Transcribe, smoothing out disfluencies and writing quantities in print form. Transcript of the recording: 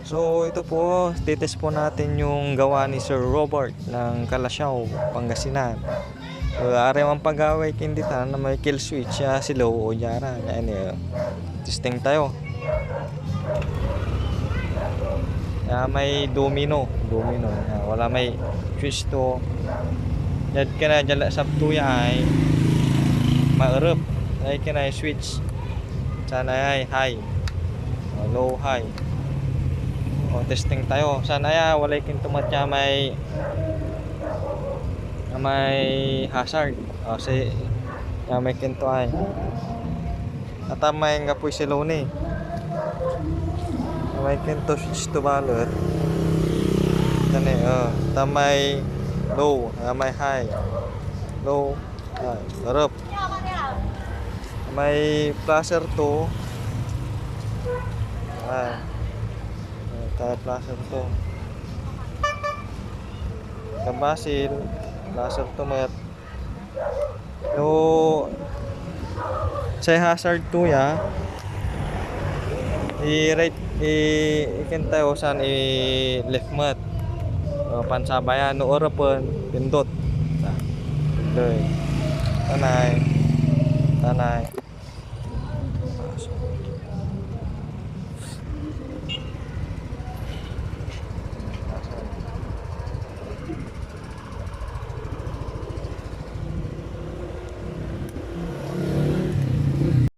So ito po, titest po natin yung gawa ni Sir Robert ng Kalasyaw, Pangasinan. So, ari man pagaway kinditan na may kill switch siya si low o yara. Yan testing tayo. May domino. Wala may switch to. Yan ka na jala sabto ay maerep. Ay ka na switch. Sana ay high. Low high. Testing tayo. Sana walay kintumat niya may hazard. Si may kinto ay. At may nga po si low ni. May kinto switch to baler. Tani tamay low, may high. Low, high. Sarap. May placer to. Tayo placer to. Kabasil, placer to mat. No, say hazard to ya. I-right ikin tayo san left mat. Pansabayan no orapan pindot. Tanay.